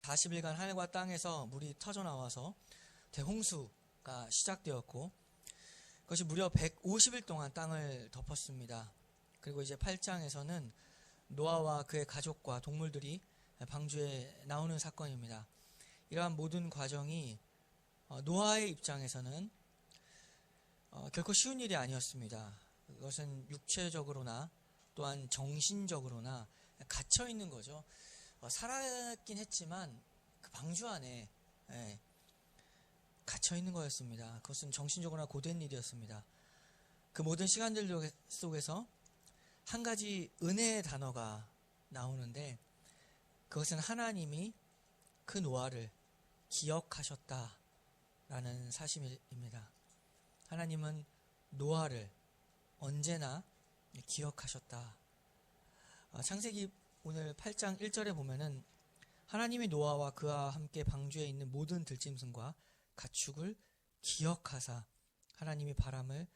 40일간 하늘과 땅에서 물이 터져 나와서 대홍수가 시작되었고, 그것이 무려 150일 동안 땅을 덮었습니다. 그리고 이제 8장에서는 노아와 그의 가족과 동물들이 방주에 나오는 사건입니다. 이러한 모든 과정이 노아의 입장에서는 결코 쉬운 일이 아니었습니다. 그것은 육체적으로나 또한 정신적으로나 갇혀 있는 거죠. 살았긴 했지만 그 방주 안에 갇혀 있는 거였습니다. 그것은 정신적으로나 고된 일이었습니다. 그 모든 시간들 속에서 한 가지 은혜의 단어가 나오는데, 그것은 하나님이 그 노아를 기억하셨다라는 사실입니다. 하나님은 노아를 언제나 기억하셨다. 창세기 오늘 8장 1절에 보면은 하나님이 노아와 그와 함께 방주에 있는 모든 들짐승과 가축을 기억하사 하나님이 바람을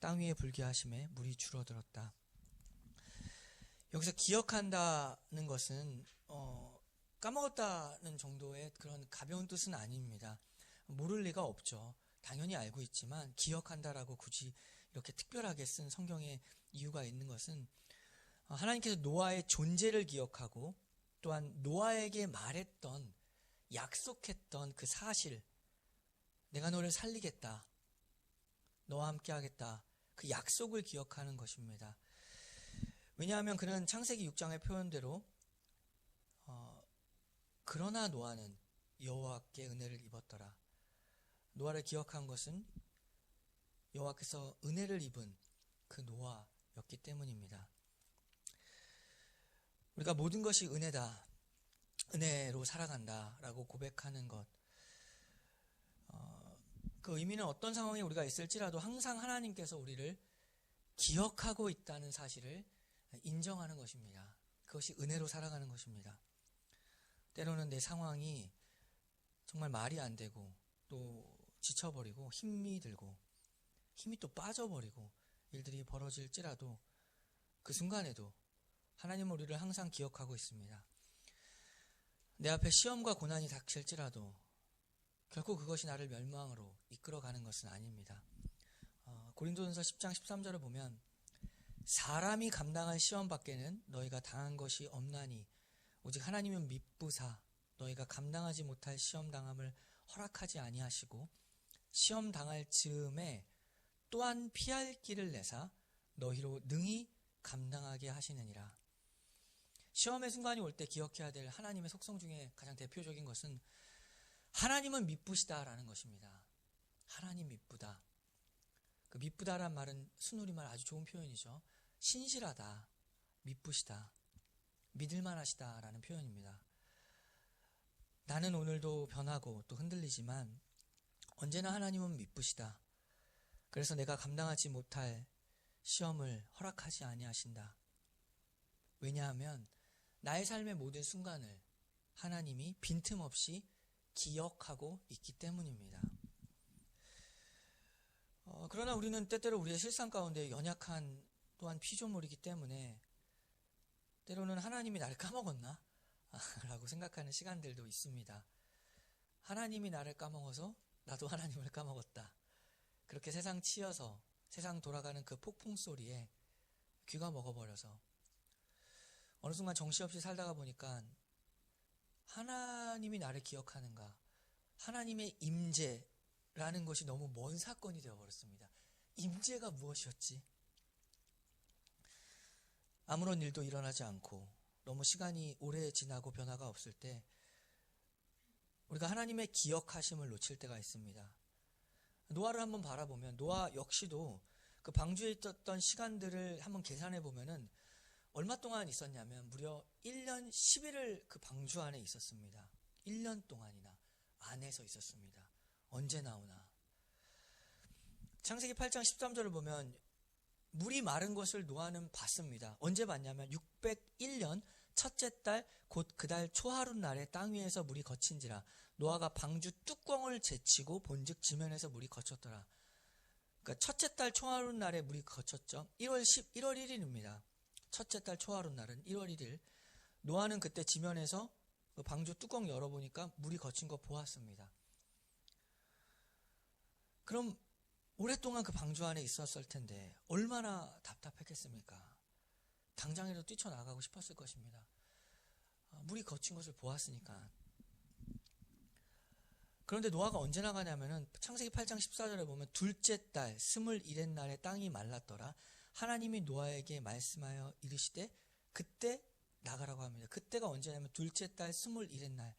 땅 위에 불게 하심에 물이 줄어들었다. 여기서 기억한다는 것은 까먹었다는 정도의 그런 가벼운 뜻은 아닙니다. 모를 리가 없죠. 당연히 알고 있지만 기억한다라고 굳이 이렇게 특별하게 쓴 성경의 이유가 있는 것은 하나님께서 노아의 존재를 기억하고 또한 노아에게 말했던, 약속했던 그 사실, 내가 너를 살리겠다, 너와 함께 하겠다, 그 약속을 기억하는 것입니다. 왜냐하면 그는 창세기 6장의 표현대로 그러나 노아는 여호와께 은혜를 입었더라. 노아를 기억한 것은 여호와께서 은혜를 입은 그 노아였기 때문입니다. 우리가 모든 것이 은혜다, 은혜로 살아간다라고 고백하는 것, 그 의미는 어떤 상황에 우리가 있을지라도 항상 하나님께서 우리를 기억하고 있다는 사실을 인정하는 것입니다. 그것이 은혜로 살아가는 것입니다. 때로는 내 상황이 정말 말이 안 되고 또 지쳐버리고 힘이 들고 힘이 또 빠져버리고 일들이 벌어질지라도 그 순간에도 하나님은 우리를 항상 기억하고 있습니다. 내 앞에 시험과 고난이 닥칠지라도 결코 그것이 나를 멸망으로 이끌어가는 것은 아닙니다. 고린도전서 10장 13절을 보면 사람이 감당할 시험 밖에는 너희가 당한 것이 없나니 오직 하나님은 미쁘사 너희가 감당하지 못할 시험 당함을 허락하지 아니하시고 시험 당할 즈음에 또한 피할 길을 내사 너희로 능히 감당하게 하시느니라. 시험의 순간이 올 때 기억해야 될 하나님의 속성 중에 가장 대표적인 것은 하나님은 미쁘시다라는 것입니다. 하나님 미쁘다. 그 미쁘다란 말은 순우리말 아주 좋은 표현이죠. 신실하다, 미쁘시다, 믿을만하시다라는 표현입니다. 나는 오늘도 변하고 또 흔들리지만 언제나 하나님은 미쁘시다. 그래서 내가 감당하지 못할 시험을 허락하지 아니하신다. 왜냐하면 나의 삶의 모든 순간을 하나님이 빈틈없이 기억하고 있기 때문입니다. 그러나 우리는 때때로 우리의 실상 가운데 연약한 또한 피조물이기 때문에 때로는 하나님이 나를 까먹었나? 라고 생각하는 시간들도 있습니다. 하나님이 나를 까먹어서 나도 하나님을 까먹었다. 그렇게 세상 치여서 세상 돌아가는 그 폭풍 소리에 귀가 먹어버려서 어느 순간 정신없이 살다가 보니까 하나님이 나를 기억하는가, 하나님의 임재라는 것이 너무 먼 사건이 되어버렸습니다. 임재가 무엇이었지? 아무런 일도 일어나지 않고 너무 시간이 오래 지나고 변화가 없을 때 우리가 하나님의 기억하심을 놓칠 때가 있습니다. 노아를 한번 바라보면 노아 역시도 그 방주에 있었던 시간들을 한번 계산해 보면은 얼마 동안 있었냐면 무려 1년 10일을 그 방주 안에 있었습니다. 1년 동안이나 안에서 있었습니다. 언제 나오나. 창세기 8장 13절을 보면 물이 마른 것을 노아는 봤습니다. 언제 봤냐면 601년 첫째 달 곧 그 달 초하룻 날에 땅 위에서 물이 거친지라 노아가 방주 뚜껑을 제치고 본즉 지면에서 물이 거쳤더라. 그러니까 첫째 달 초하룻 날에 물이 거쳤죠. 1월 1일입니다. 첫째 달 초하룻 날은 1월 1일. 노아는 그때 지면에서 그 방주 뚜껑 열어보니까 물이 거친 거 보았습니다. 그럼 오랫동안 그 방주 안에 있었을 텐데 얼마나 답답했겠습니까? 당장이라도 뛰쳐나가고 싶었을 것입니다. 물이 거친 것을 보았으니까. 그런데 노아가 언제 나가냐면은 창세기 8장 14절에 보면 둘째 달 21의 날에 땅이 말랐더라. 하나님이 노아에게 말씀하여 이르시되 그때 나가라고 합니다. 그때가 언제냐면 둘째 달 21의 날.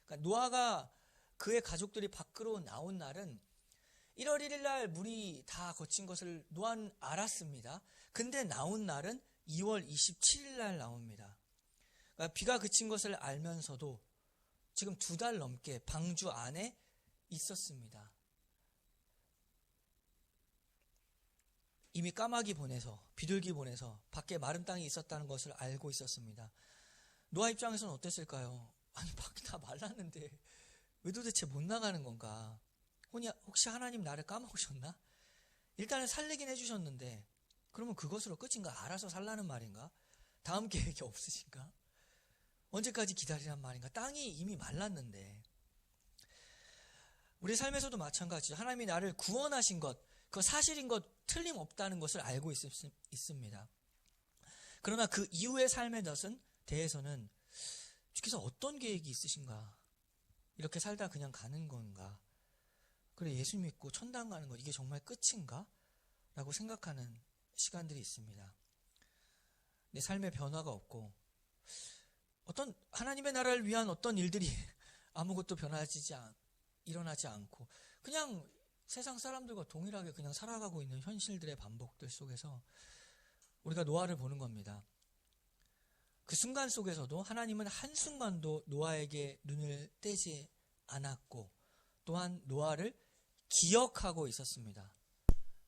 그러니까 노아가 그의 가족들이 밖으로 나온 날은 1월 1일 날 물이 다 거친 것을 노아는 알았습니다. 근데 나온 날은 2월 27일 날 나옵니다. 그러니까 비가 그친 것을 알면서도 지금 2달 넘게 방주 안에 있었습니다. 이미 까마귀 보내서 비둘기 보내서 밖에 마른 땅이 있었다는 것을 알고 있었습니다. 노아 입장에서는 어땠을까요? 아니 밖이 다 말랐는데 왜 도대체 못 나가는 건가? 혹시 하나님 나를 까먹으셨나? 일단은 살리긴 해주셨는데 그러면 그것으로 끝인가? 알아서 살라는 말인가? 다음 계획이 없으신가? 언제까지 기다리란 말인가? 땅이 이미 말랐는데. 우리 삶에서도 마찬가지죠. 하나님이 나를 구원하신 것, 그 사실인 것 틀림없다는 것을 알고 있습니다. 그러나 그 이후의 삶에 대해서는 주께서 어떤 계획이 있으신가? 이렇게 살다 그냥 가는 건가? 그래 예수 믿고 천당 가는 것 이게 정말 끝인가? 라고 생각하는 시간들이 있습니다. 내 삶의 변화가 없고 어떤 하나님의 나라를 위한 어떤 일들이 아무것도 일어나지 않고 그냥 세상 사람들과 동일하게 그냥 살아가고 있는 현실들의 반복들 속에서 우리가 노아를 보는 겁니다. 그 순간 속에서도 하나님은 한순간도 노아에게 눈을 떼지 않았고 또한 노아를 기억하고 있었습니다.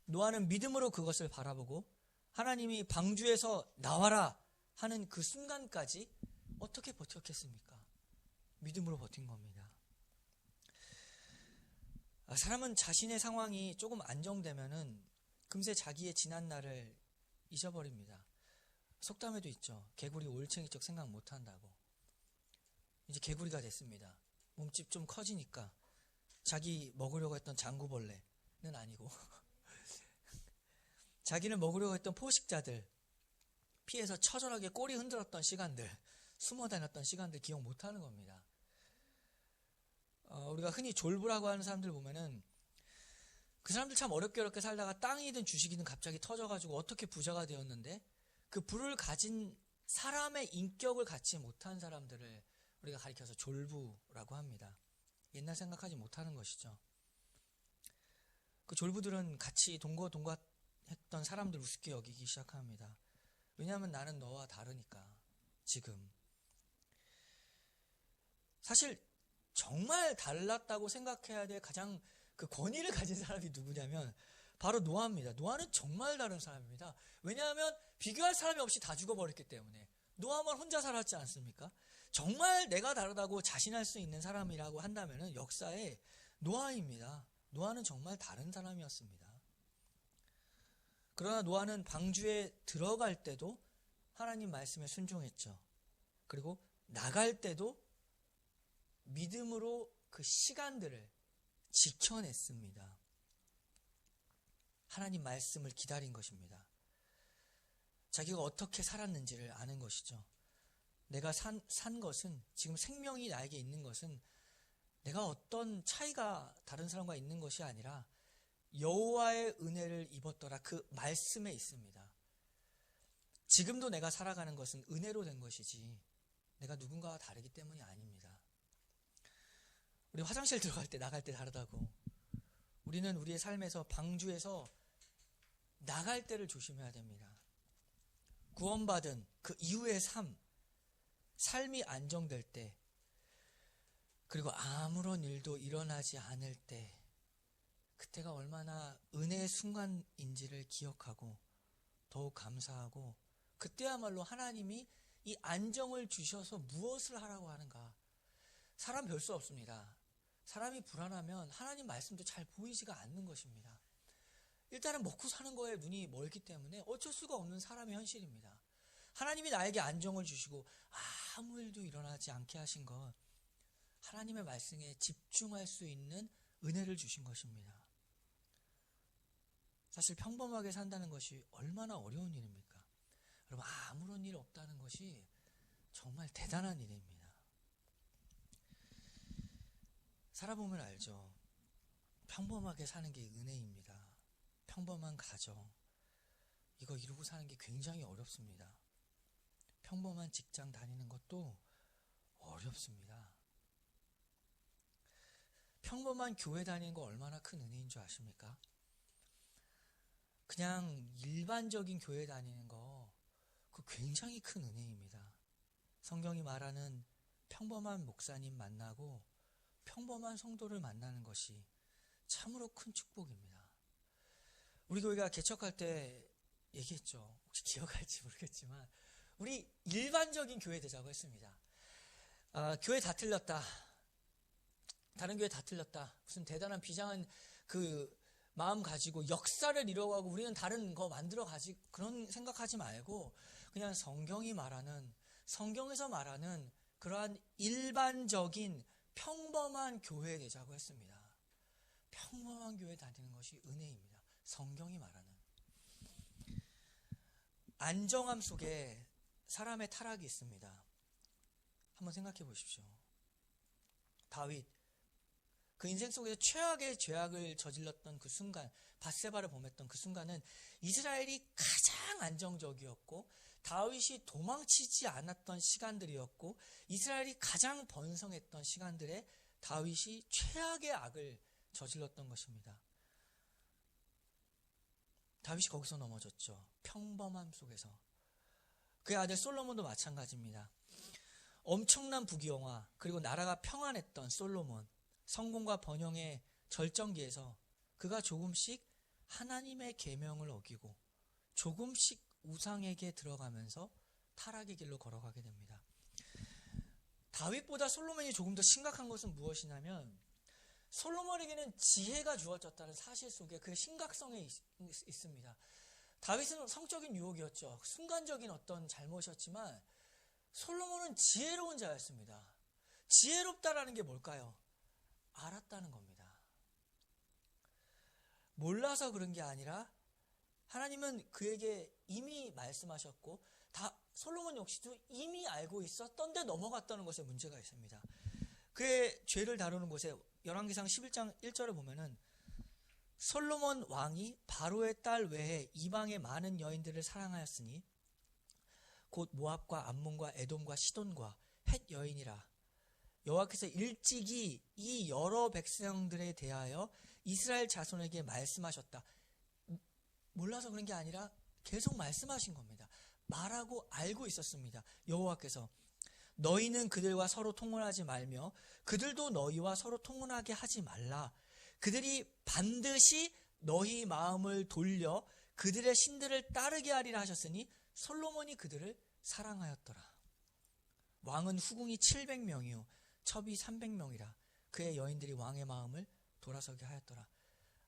노아는 믿음으로 그것을 바라보고 하나님이 방주에서 나와라 하는 그 순간까지 어떻게 버텼겠습니까? 믿음으로 버틴 겁니다. 사람은 자신의 상황이 조금 안정되면은 금세 자기의 지난 날을 잊어버립니다. 속담에도 있죠. 개구리 올챙이 쪽 생각 못한다고. 이제 개구리가 됐습니다. 몸집 좀 커지니까 자기 먹으려고 했던 장구벌레는 아니고 자기를 먹으려고 했던 포식자들 피해서 처절하게 꼬리 흔들었던 시간들, 숨어 다녔던 시간들 기억 못하는 겁니다. 우리가 흔히 졸부라고 하는 사람들 보면은 그 사람들 참 어렵게 살다가 땅이든 주식이든 갑자기 터져가지고 어떻게 부자가 되었는데 그 부를 가진 사람의 인격을 갖지 못한 사람들을 우리가 가리켜서 졸부라고 합니다. 옛날 생각하지 못하는 것이죠. 그 졸부들은 같이 동거동gat했던 사람들 우습게 여기기 시작합니다. 왜냐하면 나는 너와 다르니까. 지금 사실 정말 달랐다고 생각해야 될 가장 그 권위를 가진 사람이 누구냐면 바로 노아입니다. 노아는 정말 다른 사람입니다. 왜냐하면 비교할 사람이 없이 다 죽어버렸기 때문에. 노아만 혼자 살았지 않습니까? 정말 내가 다르다고 자신할 수 있는 사람이라고 한다면 역사에 노아입니다. 노아는 정말 다른 사람이었습니다. 그러나 노아는 방주에 들어갈 때도 하나님 말씀에 순종했죠. 그리고 나갈 때도 믿음으로 그 시간들을 지켜냈습니다. 하나님 말씀을 기다린 것입니다. 자기가 어떻게 살았는지를 아는 것이죠. 내가 산 것은, 지금 생명이 나에게 있는 것은 내가 어떤 차이가 다른 사람과 있는 것이 아니라 여호와의 은혜를 입었더라 그 말씀에 있습니다. 지금도 내가 살아가는 것은 은혜로 된 것이지 내가 누군가와 다르기 때문이 아닙니다. 우리 화장실 들어갈 때 나갈 때 다르다고. 우리는 우리의 삶에서 방주에서 나갈 때를 조심해야 됩니다. 구원받은 그 이후의 삶이 안정될 때, 그리고 아무런 일도 일어나지 않을 때, 그때가 얼마나 은혜의 순간인지를 기억하고 더욱 감사하고, 그때야말로 하나님이 이 안정을 주셔서 무엇을 하라고 하는가. 사람 별 수 없습니다. 사람이 불안하면 하나님 말씀도 잘 보이지가 않는 것입니다. 일단은 먹고 사는 거에 눈이 멀기 때문에 어쩔 수가 없는 사람의 현실입니다. 하나님이 나에게 안정을 주시고 아무 일도 일어나지 않게 하신 것, 하나님의 말씀에 집중할 수 있는 은혜를 주신 것입니다. 사실 평범하게 산다는 것이 얼마나 어려운 일입니까? 여러분, 아무런 일 없다는 것이 정말 대단한 일입니다. 살아보면 알죠. 평범하게 사는 게 은혜입니다. 평범한 가정, 이거 이루고 사는 게 굉장히 어렵습니다. 평범한 직장 다니는 것도 어렵습니다. 평범한 교회 다니는 거 얼마나 큰 은혜인 줄 아십니까? 그냥 일반적인 교회 다니는 거, 그거 굉장히 큰 은혜입니다. 성경이 말하는 평범한 목사님 만나고 평범한 성도를 만나는 것이 참으로 큰 축복입니다. 우리 교회가 개척할 때 얘기했죠. 혹시 기억할지 모르겠지만 우리 일반적인 교회 되자고 했습니다. 교회 다 틀렸다. 다른 교회 다 틀렸다. 무슨 대단한 비장한 그 마음 가지고 역사를 이뤄가고 우리는 다른 거 만들어 가지 그런 생각하지 말고 그냥 성경에서 말하는 그러한 일반적인 평범한 교회 되자고 했습니다. 평범한 교회 다니는 것이 은혜입니다. 성경이 말하는 안정함 속에 사람의 타락이 있습니다. 한번 생각해 보십시오. 다윗, 그 인생 속에서 최악의 죄악을 저질렀던 그 순간, 밧세바를 범했던 그 순간은 이스라엘이 가장 안정적이었고 다윗이 도망치지 않았던 시간들이었고 이스라엘이 가장 번성했던 시간들에 다윗이 최악의 악을 저질렀던 것입니다. 다윗이 거기서 넘어졌죠. 평범함 속에서. 그의 아들 솔로몬도 마찬가지입니다. 엄청난 부귀영화 그리고 나라가 평안했던 솔로몬, 성공과 번영의 절정기에서 그가 조금씩 하나님의 계명을 어기고 조금씩 우상에게 들어가면서 타락의 길로 걸어가게 됩니다. 다윗보다 솔로몬이 조금 더 심각한 것은 무엇이냐면 솔로몬에게는 지혜가 주어졌다는 사실 속에 그 심각성이 있습니다. 다윗은 성적인 유혹이었죠. 순간적인 어떤 잘못이었지만 솔로몬은 지혜로운 자였습니다. 지혜롭다라는 게 뭘까요? 알았다는 겁니다. 몰라서 그런 게 아니라 하나님은 그에게 이미 말씀하셨고 솔로몬 역시도 이미 알고 있었던데 넘어갔다는 것에 문제가 있습니다. 그의 죄를 다루는 곳에 열왕기상 11장 1절에 보면은 솔로몬 왕이 바로의 딸 외에 이방의 많은 여인들을 사랑하였으니 곧 모압과 암몬과 에돔과 시돈과 헷 여인이라. 여호와께서 일찍이 이 여러 백성들에 대하여 이스라엘 자손에게 말씀하셨다. 몰라서 그런 게 아니라 계속 말씀하신 겁니다. 말하고 알고 있었습니다. 여호와께서 너희는 그들과 서로 통혼하지 말며 그들도 너희와 서로 통혼하게 하지 말라. 그들이 반드시 너희 마음을 돌려 그들의 신들을 따르게 하리라 하셨으니 솔로몬이 그들을 사랑하였더라. 왕은 후궁이 700명이요 첩이 300명이라. 그의 여인들이 왕의 마음을 돌아서게 하였더라.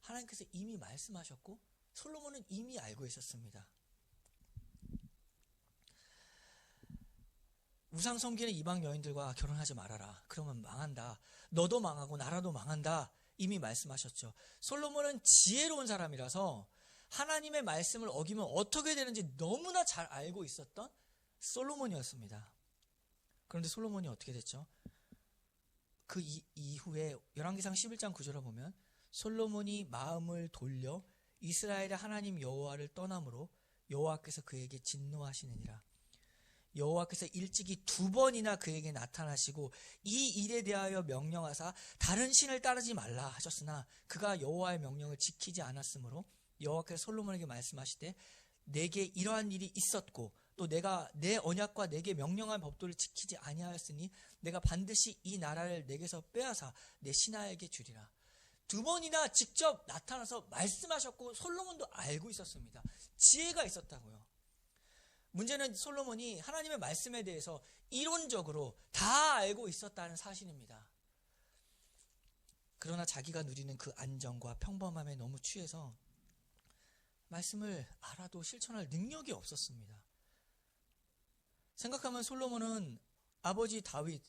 하나님께서 이미 말씀하셨고 솔로몬은 이미 알고 있었습니다. 우상 섬기는 이방 여인들과 결혼하지 말아라. 그러면 망한다. 너도 망하고 나라도 망한다. 이미 말씀하셨죠. 솔로몬은 지혜로운 사람이라서 하나님의 말씀을 어기면 어떻게 되는지 너무나 잘 알고 있었던 솔로몬이었습니다. 그런데 솔로몬이 어떻게 됐죠? 그 이후에 열왕기상 11장 9절을 보면 솔로몬이 마음을 돌려 이스라엘의 하나님 여호와를 떠남으로 여호와께서 그에게 진노하시느니라. 여호와께서 일찍이 2번이나 그에게 나타나시고 이 일에 대하여 명령하사 다른 신을 따르지 말라 하셨으나 그가 여호와의 명령을 지키지 않았으므로 여호와께서 솔로몬에게 말씀하시되 내게 이러한 일이 있었고 또 내가 내 언약과 내게 명령한 법도를 지키지 아니하였으니 내가 반드시 이 나라를 내게서 빼앗아 내 신하에게 주리라. 2번이나 직접 나타나서 말씀하셨고 솔로몬도 알고 있었습니다. 지혜가 있었다고요. 문제는 솔로몬이 하나님의 말씀에 대해서 이론적으로 다 알고 있었다는 사실입니다. 그러나 자기가 누리는 그 안정과 평범함에 너무 취해서 말씀을 알아도 실천할 능력이 없었습니다. 생각하면 솔로몬은 아버지 다윗,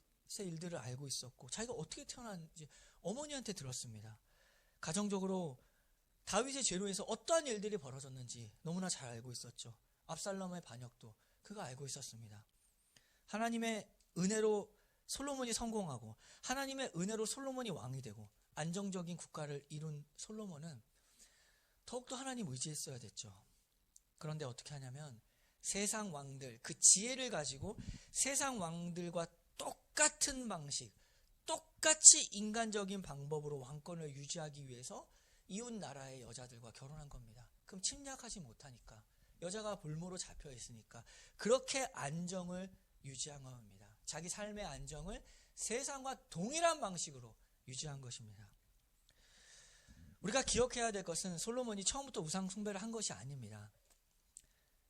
일들을 알고 있었고 자기가 어떻게 태어났는지 어머니한테 들었습니다. 가정적으로 다윗의 죄로 해서 어떠한 일들이 벌어졌는지 너무나 잘 알고 있었죠. 압살롬의 반역도 그가 알고 있었습니다. 하나님의 은혜로 솔로몬이 성공하고 하나님의 은혜로 솔로몬이 왕이 되고 안정적인 국가를 이룬 솔로몬은 더욱더 하나님 의지했어야 됐죠. 그런데 어떻게 하냐면 세상 왕들, 그 지혜를 가지고 세상 왕들과 똑같은 방식, 똑같이 인간적인 방법으로 왕권을 유지하기 위해서 이웃 나라의 여자들과 결혼한 겁니다. 그럼 침략하지 못하니까, 여자가 볼모로 잡혀 있으니까 그렇게 안정을 유지한 겁니다. 자기 삶의 안정을 세상과 동일한 방식으로 유지한 것입니다. 우리가 기억해야 될 것은 솔로몬이 처음부터 우상 숭배를 한 것이 아닙니다.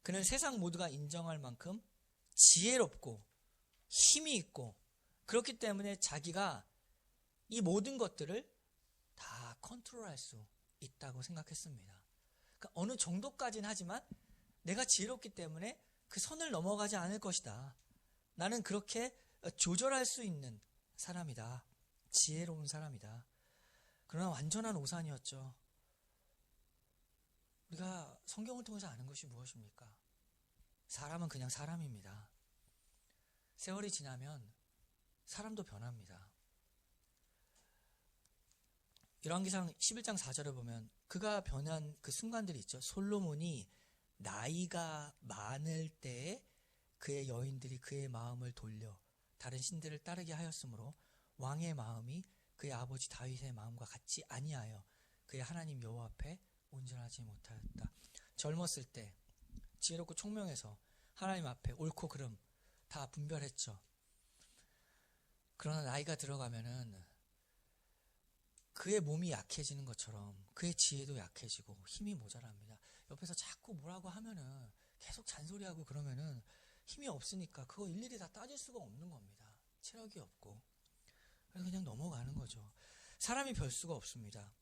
그는 세상 모두가 인정할 만큼 지혜롭고 힘이 있고 그렇기 때문에 자기가 이 모든 것들을 다 컨트롤할 수 있다고 생각했습니다. 그러니까 어느 정도까지는 하지만 내가 지혜롭기 때문에 그 선을 넘어가지 않을 것이다. 나는 그렇게 조절할 수 있는 사람이다. 지혜로운 사람이다. 그러나 완전한 오산이었죠. 우리가 성경을 통해서 아는 것이 무엇입니까? 사람은 그냥 사람입니다. 세월이 지나면 사람도 변합니다. 열왕기상 11장 4절을 보면 그가 변한 그 순간들이 있죠. 솔로몬이 나이가 많을 때에 그의 여인들이 그의 마음을 돌려 다른 신들을 따르게 하였으므로 왕의 마음이 그의 아버지 다윗의 마음과 같지 아니하여 그의 하나님 여호와 앞에 온전하지 못하였다. 젊었을 때 지혜롭고 총명해서 하나님 앞에 옳고 그름 다 분별했죠. 그러나 나이가 들어가면은 그의 몸이 약해지는 것처럼 그의 지혜도 약해지고 힘이 모자랍니다. 옆에서 자꾸 뭐라고 하면은 계속 잔소리하고 그러면은 힘이 없으니까 그거 일일이 다 따질 수가 없는 겁니다. 체력이 없고. 그래서 그냥 넘어가는 거죠. 사람이 별 수가 없습니다.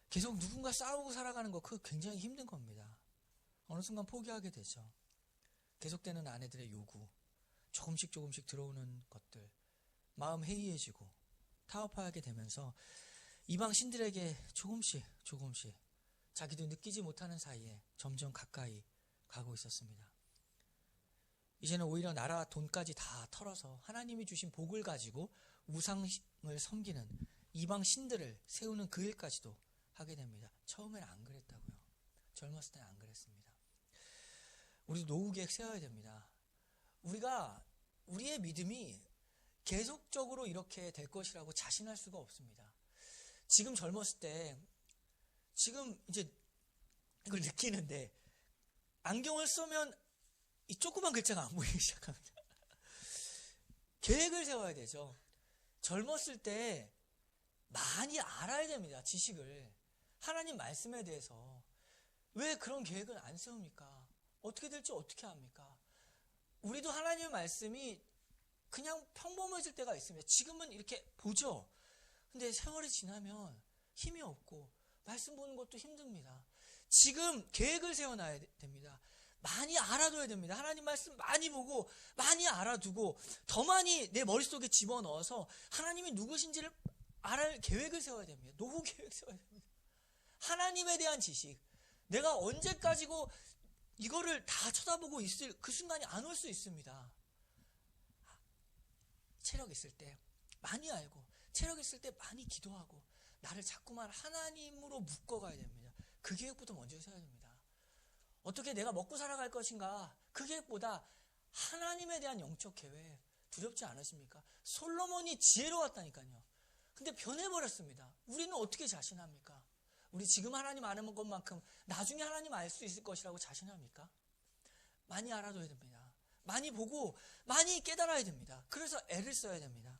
계속 누군가 싸우고 살아가는 거 그거 굉장히 힘든 겁니다. 어느 순간 포기하게 되죠. 계속되는 아내들의 요구, 조금씩 들어오는 것들, 마음 해이해지고 타협하게 되면서 이방 신들에게 조금씩 자기도 느끼지 못하는 사이에 점점 가까이 가고 있었습니다. 이제는 오히려 나라 돈까지 다 털어서 하나님이 주신 복을 가지고 우상을 섬기는 이방 신들을 세우는 그 일까지도 하게 됩니다. 처음에는 안 그랬다고요. 젊었을 때는 안 그랬습니다. 우리도 노후 계획 세워야 됩니다. 우리가 우리의 믿음이 계속적으로 이렇게 될 것이라고 자신할 수가 없습니다. 지금 젊었을 때 지금 이제 이걸 느끼는데 안경을 쓰면 이 조그만 글자가 안 보이기 시작합니다. 계획을 세워야 되죠. 젊었을 때 많이 알아야 됩니다. 지식을. 하나님 말씀에 대해서. 왜 그런 계획은 안 세웁니까? 어떻게 될지 어떻게 합니까? 우리도 하나님의 말씀이 그냥 평범해질 때가 있습니다. 지금은 이렇게 보죠. 근데 세월이 지나면 힘이 없고 말씀 보는 것도 힘듭니다. 지금 계획을 세워놔야 됩니다. 많이 알아둬야 됩니다. 하나님 말씀 많이 보고 많이 알아두고 더 많이 내 머릿속에 집어넣어서 하나님이 누구신지를 알을 계획을 세워야 됩니다. 노후 계획 세워야 됩니다. 하나님에 대한 지식. 내가 언제까지고 이거를 다 쳐다보고 있을 그 순간이 안 올 수 있습니다. 체력 있을 때 많이 알고 체력 있을 때 많이 기도하고 나를 자꾸만 하나님으로 묶어가야 됩니다. 그 계획부터 먼저 세워야 됩니다. 어떻게 내가 먹고 살아갈 것인가 그 계획보다 하나님에 대한 영적 계획 두렵지 않으십니까? 솔로몬이 지혜로웠다니까요. 근데 변해버렸습니다. 우리는 어떻게 자신합니까? 우리 지금 하나님 아는 것만큼 나중에 하나님 알 수 있을 것이라고 자신합니까? 많이 알아둬야 됩니다. 많이 보고 많이 깨달아야 됩니다. 그래서 애를 써야 됩니다.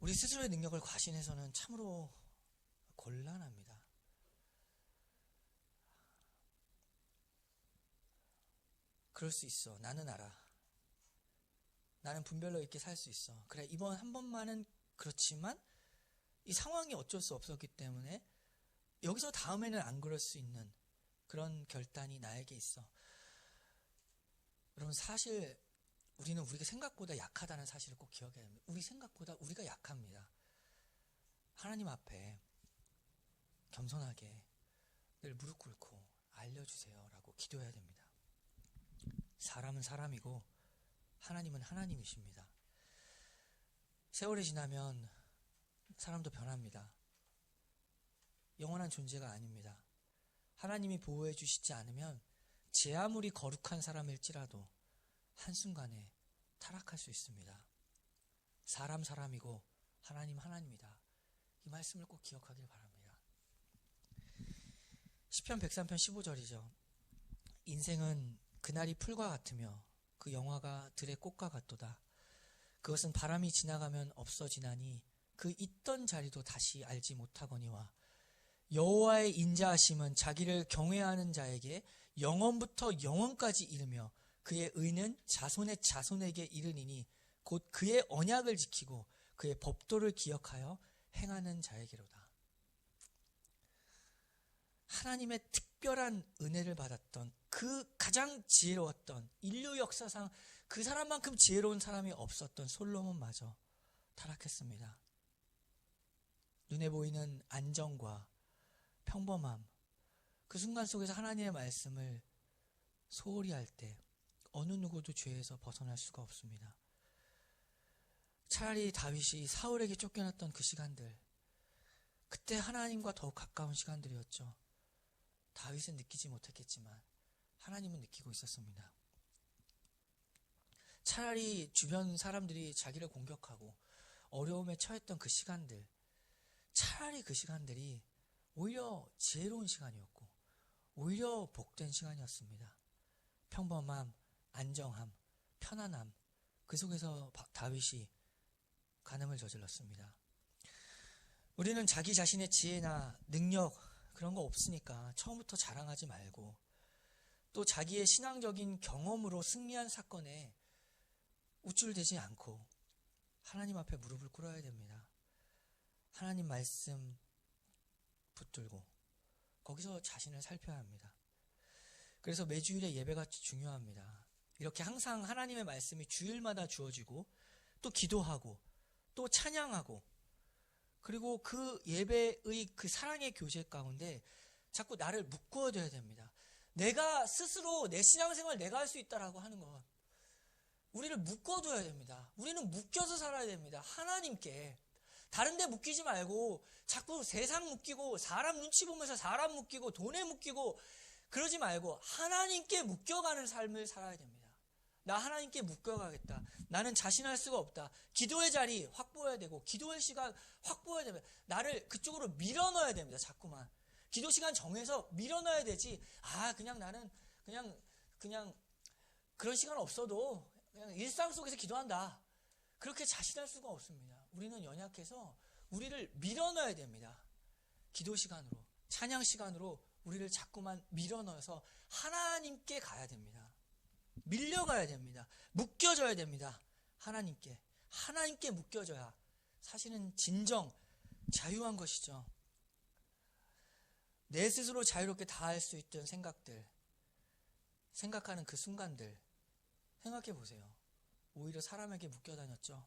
우리 스스로의 능력을 과신해서는 참으로 곤란합니다. 그럴 수 있어. 나는 알아. 나는 분별로 있게 살 수 있어. 그래, 이번 한 번만은 그렇지만 이 상황이 어쩔 수 없었기 때문에 여기서 다음에는 안 그럴 수 있는 그런 결단이 나에게 있어. 여러분, 사실 우리는 우리가 생각보다 약하다는 사실을 꼭 기억해야 합니다. 우리 생각보다 우리가 약합니다. 하나님 앞에 겸손하게 늘 무릎 꿇고 알려주세요라고 기도해야 됩니다. 사람은 사람이고 하나님은 하나님이십니다. 세월이 지나면 사람도 변합니다. 영원한 존재가 아닙니다. 하나님이 보호해 주시지 않으면 제 아무리 거룩한 사람일지라도 한순간에 타락할 수 있습니다. 사람 사람이고 하나님 하나님이다. 이 말씀을 꼭 기억하길 바랍니다. 시편 103편 15절이죠. 인생은 그날이 풀과 같으며 그 영화가 들의 꽃과 같도다. 그것은 바람이 지나가면 없어지나니 그 있던 자리도 다시 알지 못하거니와 여호와의 인자하심은 자기를 경외하는 자에게 영원부터 영원까지 이르며 그의 의는 자손의 자손에게 이르니니 곧 그의 언약을 지키고 그의 법도를 기억하여 행하는 자에게로다. 하나님의 특별한 은혜를 받았던 그 가장 지혜로웠던 인류 역사상 그 사람만큼 지혜로운 사람이 없었던 솔로몬마저 타락했습니다. 눈에 보이는 안정과 평범함, 그 순간 속에서 하나님의 말씀을 소홀히 할 때 어느 누구도 죄에서 벗어날 수가 없습니다. 차라리 다윗이 사울에게 쫓겨났던 그 시간들, 그때 하나님과 더욱 가까운 시간들이었죠. 다윗은 느끼지 못했겠지만 하나님은 느끼고 있었습니다. 차라리 주변 사람들이 자기를 공격하고 어려움에 처했던 그 시간들, 차라리 그 시간들이 오히려 지혜로운 시간이었고 오히려 복된 시간이었습니다. 평범함, 안정함, 편안함, 그 속에서 다윗이 간음을 저질렀습니다. 우리는 자기 자신의 지혜나 능력 그런 거 없으니까 처음부터 자랑하지 말고 또 자기의 신앙적인 경험으로 승리한 사건에 우쭐대지 않고 하나님 앞에 무릎을 꿇어야 됩니다. 하나님 말씀 붙들고 거기서 자신을 살펴야 합니다. 그래서 매주일의 예배가 중요합니다. 이렇게 항상 하나님의 말씀이 주일마다 주어지고 또 기도하고 또 찬양하고 그리고 그 예배의 그 사랑의 교제 가운데 자꾸 나를 묶어둬야 됩니다. 내가 스스로 내 신앙생활 내가 할 수 있다라고 하는 것, 우리를 묶어둬야 됩니다. 우리는 묶여서 살아야 됩니다. 하나님께. 다른 데 묶이지 말고 자꾸 세상 묶이고 사람 눈치 보면서 사람 묶이고 돈에 묶이고 그러지 말고 하나님께 묶여가는 삶을 살아야 됩니다. 나 하나님께 묶여가겠다. 나는 자신할 수가 없다. 기도의 자리 확보해야 되고 기도의 시간 확보해야 됩니다. 나를 그쪽으로 밀어넣어야 됩니다. 자꾸만. 기도 시간 정해서 밀어넣어야 되지. 그냥 나는 그냥 그런 시간 없어도 그냥 일상 속에서 기도한다. 그렇게 자신할 수가 없습니다. 우리는 연약해서 우리를 밀어넣어야 됩니다. 기도 시간으로, 찬양 시간으로 우리를 자꾸만 밀어넣어서 하나님께 가야 됩니다. 밀려가야 됩니다. 묶여져야 됩니다. 하나님께 묶여져야 사실은 진정 자유한 것이죠. 내 스스로 자유롭게 다 할 수 있던 생각하는 그 순간들 생각해 보세요. 오히려 사람에게 묶여 다녔죠.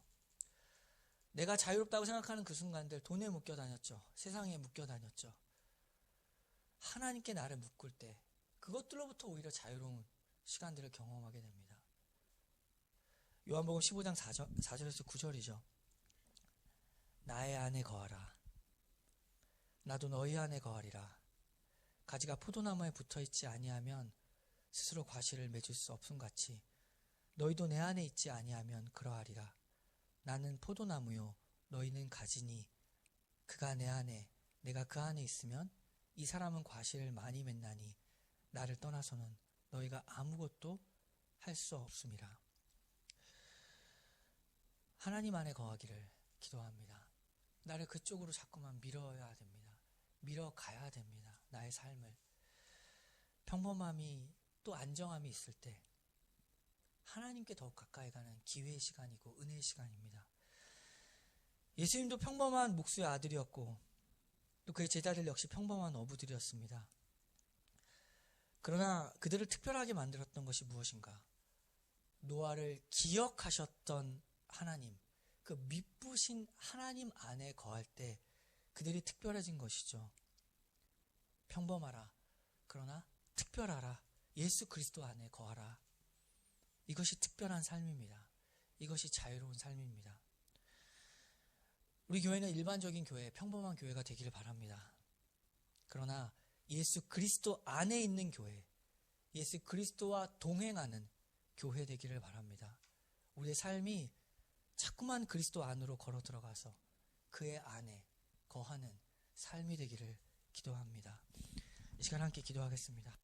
내가 자유롭다고 생각하는 그 순간들 돈에 묶여 다녔죠. 세상에 묶여 다녔죠. 하나님께 나를 묶을 때 그것들로부터 오히려 자유로운 시간들을 경험하게 됩니다. 요한복음 15장 4절에서 9절이죠. 나의 안에 거하라. 나도 너희 안에 거하리라. 가지가 포도나무에 붙어있지 아니하면 스스로 과실을 맺을 수 없음같이 너희도 내 안에 있지 아니하면 그러하리라. 나는 포도나무요 너희는 가지니 그가 내 안에 내가 그 안에 있으면 이 사람은 과실을 많이 맺나니 나를 떠나서는 너희가 아무것도 할 수 없음이라. 하나님 안에 거하기를 기도합니다. 나를 그쪽으로 자꾸만 밀어야 됩니다. 밀어가야 됩니다. 나의 삶을. 평범함이 또 안정함이 있을 때 하나님께 더욱 가까이 가는 기회의 시간이고 은혜의 시간입니다. 예수님도 평범한 목수의 아들이었고 또 그의 제자들 역시 평범한 어부들이었습니다. 그러나 그들을 특별하게 만들었던 것이 무엇인가? 노아를 기억하셨던 하나님, 그 미쁘신 하나님 안에 거할 때 그들이 특별해진 것이죠. 평범하라. 그러나 특별하라. 예수 그리스도 안에 거하라. 이것이 특별한 삶입니다. 이것이 자유로운 삶입니다. 우리 교회는 일반적인 교회, 평범한 교회가 되기를 바랍니다. 그러나 예수 그리스도 안에 있는 교회, 예수 그리스도와 동행하는 교회 되기를 바랍니다. 우리의 삶이 자꾸만 그리스도 안으로 걸어 들어가서 그의 안에 거하는 삶이 되기를 기도합니다. 이 시간 함께 기도하겠습니다.